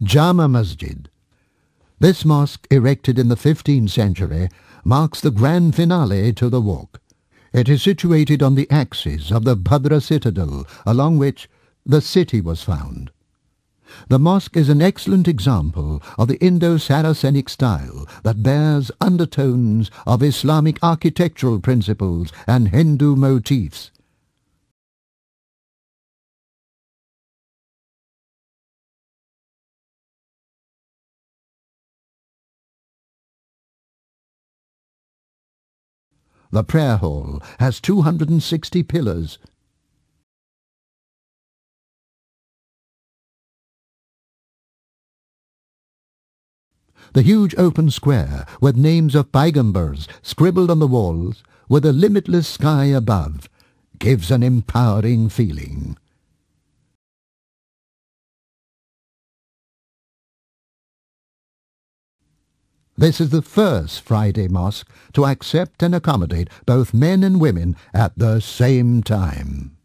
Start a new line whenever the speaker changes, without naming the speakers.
Jama Masjid. This mosque, erected in the 15th century, marks the grand finale to the walk. It is situated on the axis of the Bhadra citadel, along which the city was found. The mosque is an excellent example of the Indo-Saracenic style that bears undertones of Islamic architectural principles and Hindu motifs. The prayer hall has 260 pillars. The huge open square, with names of Paigambars scribbled on the walls, with a limitless sky above, gives an empowering feeling. This is the first Friday mosque to accept and accommodate both men and women at the same time.